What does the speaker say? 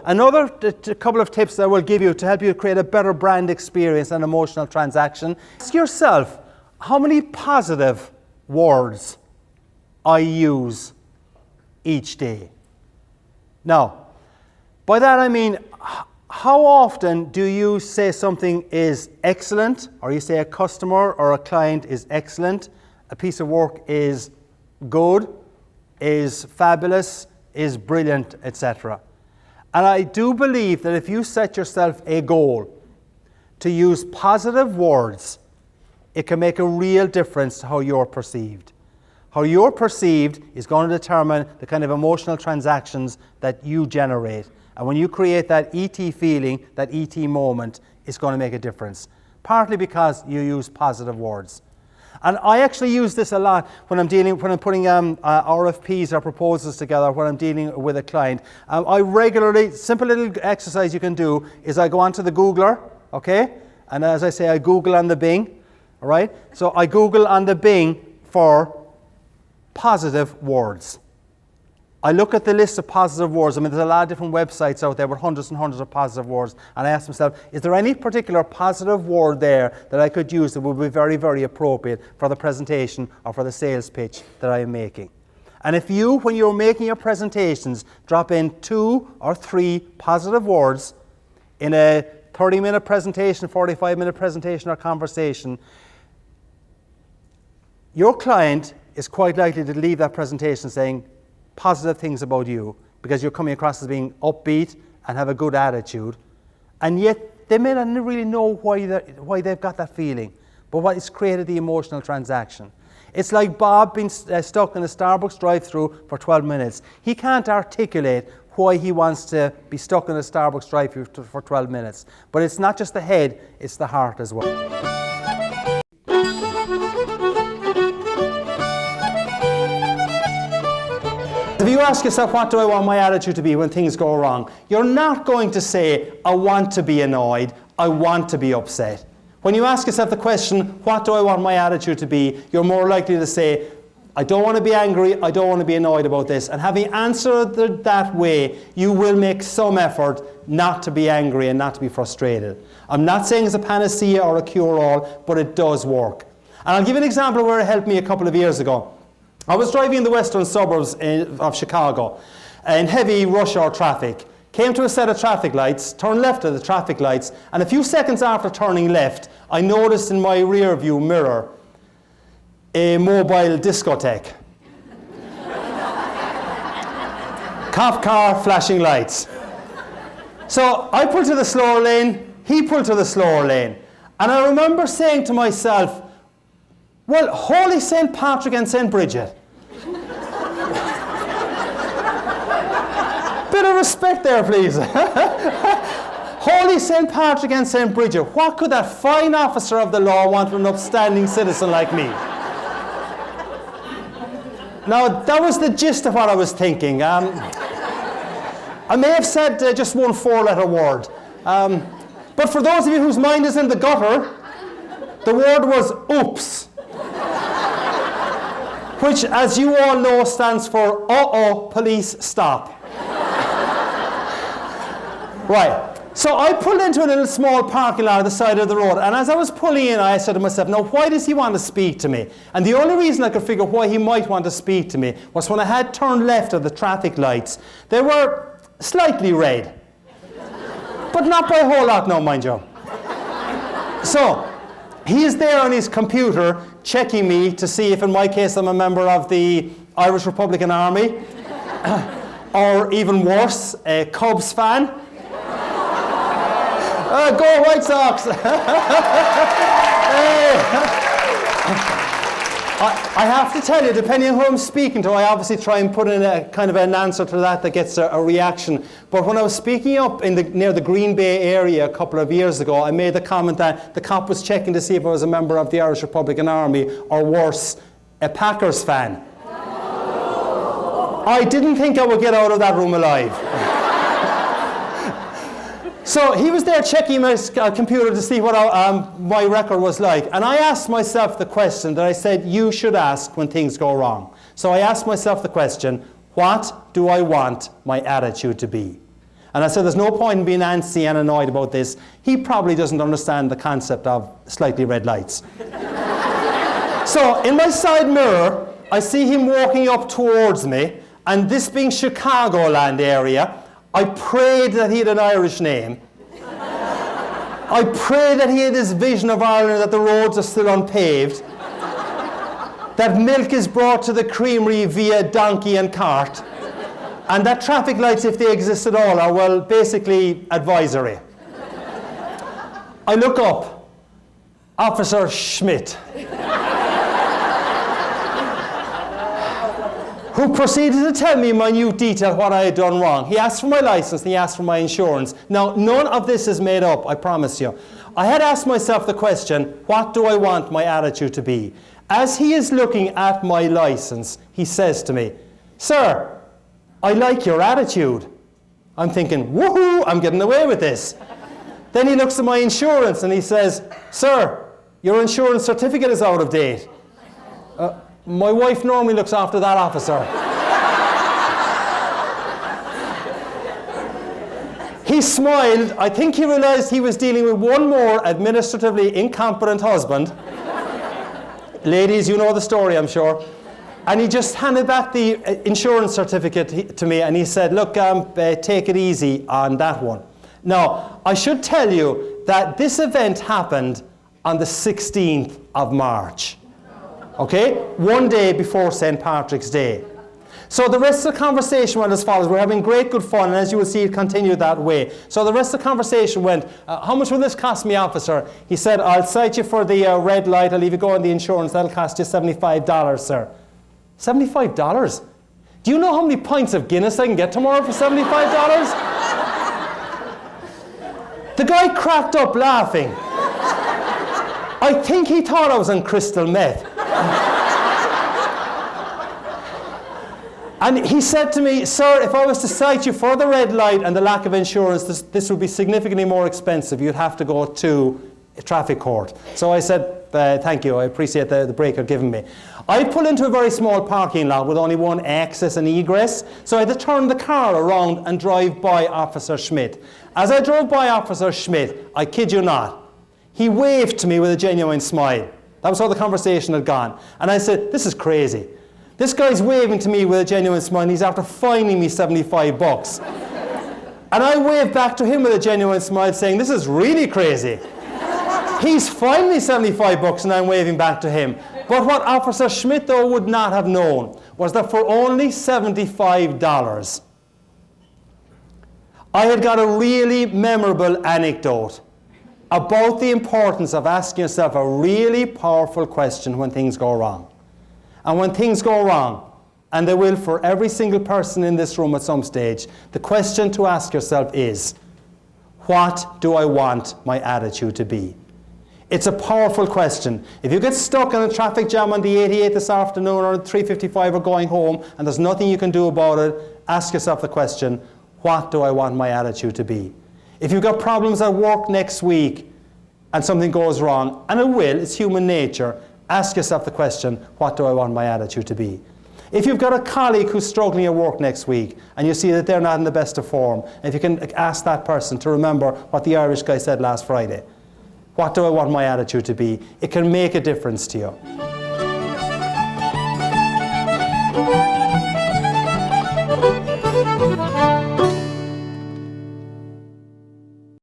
Another couple of tips that I will give you to help you create a better brand experience and emotional transaction. Ask yourself, how many positive words I use each day? Now, by that I mean, how often do you say something is excellent, or you say a customer or a client is excellent, a piece of work is good, is fabulous, is brilliant, etc. And I do believe that if you set yourself a goal to use positive words, it can make a real difference to how you're perceived. How you're perceived is going to determine the kind of emotional transactions that you generate. And when you create that ET feeling, that ET moment, it's going to make a difference. Partly because you use positive words. And I actually use this a lot when I'm putting RFPs or proposals together, when I'm dealing with a client. I regularly, simple little exercise you can do is I go onto the Googler, okay? And as I say, I Google on the Bing, all right? So I Google on the Bing for positive words. I look at the list of positive words. I mean, there's a lot of different websites out there with hundreds and hundreds of positive words. And I ask myself, is there any particular positive word there that I could use that would be very, very appropriate for the presentation or for the sales pitch that I am making? And if you, when you're making your presentations, drop in 2 or 3 positive words in a 30-minute presentation, 45-minute presentation or conversation, your client is quite likely to leave that presentation saying positive things about you, because you're coming across as being upbeat and have a good attitude, and yet they may not really know why they've got that feeling, but what has created the emotional transaction. It's like Bob being stuck in a Starbucks drive-thru for 12 minutes. He can't articulate why he wants to be stuck in a Starbucks drive-thru for 12 minutes. But it's not just the head, it's the heart as well. If you ask yourself, what do I want my attitude to be when things go wrong? You're not going to say, I want to be annoyed, I want to be upset. When you ask yourself the question, what do I want my attitude to be? You're more likely to say, I don't want to be angry, I don't want to be annoyed about this. And having answered that way, you will make some effort not to be angry and not to be frustrated. I'm not saying it's a panacea or a cure-all, but it does work. And I'll give you an example where it helped me a couple of years ago. I was driving in the western suburbs of Chicago in heavy rush hour traffic. Came to a set of traffic lights, turned left at the traffic lights, and a few seconds after turning left, I noticed in my rear view mirror a mobile discotheque. Cop car, flashing lights. So I pulled to the slower lane, he pulled to the slower lane. And I remember saying to myself, well, Holy St. Patrick and St. Bridget. Bit of respect there, please. Holy St. Patrick and St. Bridget. What could that fine officer of the law want from an upstanding citizen like me? Now, that was the gist of what I was thinking. I may have said just one 4-letter word. But for those of you whose mind is in the gutter, the word was oops. Which, as you all know, stands for uh-oh, police, stop. Right, so I pulled into a little small parking lot at the side of the road, and as I was pulling in, I said to myself, now why does he want to speak to me? And the only reason I could figure why he might want to speak to me was when I had turned left at the traffic lights, they were slightly red. But not by a whole lot now, mind you. So, he's there on his computer checking me to see if, in my case, I'm a member of the Irish Republican Army, or even worse, a Cubs fan. Go White Sox! I have to tell you, depending on who I'm speaking to, I obviously try and put in a kind of an answer to that gets a reaction. But when I was speaking up near the Green Bay area a couple of years ago, I made the comment that the cop was checking to see if I was a member of the Irish Republican Army, or worse, a Packers fan. I didn't think I would get out of that room alive. So he was there checking my computer to see what my record was like. And I asked myself the question that I said you should ask when things go wrong. So I asked myself the question, what do I want my attitude to be? And I said, there's no point in being antsy and annoyed about this. He probably doesn't understand the concept of slightly red lights. So in my side mirror, I see him walking up towards me, and this being Chicagoland area, I prayed that he had an Irish name. I prayed that he had this vision of Ireland, that the roads are still unpaved, that milk is brought to the creamery via donkey and cart, and that traffic lights, if they exist at all, are, well, basically advisory. I look up, Officer Schmidt, who proceeded to tell me in minute detail what I had done wrong. He asked for my license and he asked for my insurance. Now, none of this is made up, I promise you. I had asked myself the question, what do I want my attitude to be? As he is looking at my license, he says to me, "Sir, I like your attitude." I'm thinking, woohoo, I'm getting away with this. Then he looks at my insurance and he says, "Sir, your insurance certificate is out of date." My wife normally looks after that, officer. He smiled. I think he realized he was dealing with one more administratively incompetent husband. Ladies, you know the story, I'm sure. And he just handed back the insurance certificate to me and he said, "Look, take it easy on that one." Now, I should tell you that this event happened on the 16th of March. Okay? One day before St. Patrick's Day. So the rest of the conversation went as follows. We're having great, good fun, and as you will see, it continued that way. So the rest of the conversation went, "How much will this cost me, officer?" He said, "I'll cite you for the red light. I'll leave you go on the insurance. That'll cost you $75, sir." $75? Do you know how many pints of Guinness I can get tomorrow for $75? The guy cracked up laughing. I think he thought I was on crystal meth. And he said to me, "Sir, if I was to cite you for the red light and the lack of insurance, this would be significantly more expensive. You'd have to go to a traffic court." So I said, "Thank you, I appreciate the break you're giving me." I pulled into a very small parking lot with only one access and egress, so I had to turn the car around and drive by Officer Schmidt. As I drove by Officer Schmidt, I kid you not, he waved to me with a genuine smile. That was how the conversation had gone. And I said, "This is crazy. This guy's waving to me with a genuine smile and he's after fining me $75. And I waved back to him with a genuine smile saying, "This is really crazy. He's fined me $75 and I'm waving back to him." But what Officer Schmidt, though, would not have known was that for only $75, I had got a really memorable anecdote about the importance of asking yourself a really powerful question when things go wrong. And when things go wrong, and they will for every single person in this room at some stage, the question to ask yourself is, what do I want my attitude to be? It's a powerful question. If you get stuck in a traffic jam on the 88 this afternoon or 3:55 or going home and there's nothing you can do about it, ask yourself the question, what do I want my attitude to be? If you've got problems at work next week and something goes wrong, and it will, it's human nature, ask yourself the question, what do I want my attitude to be? If you've got a colleague who's struggling at work next week and you see that they're not in the best of form, if you can ask that person to remember what the Irish guy said last Friday, what do I want my attitude to be? It can make a difference to you.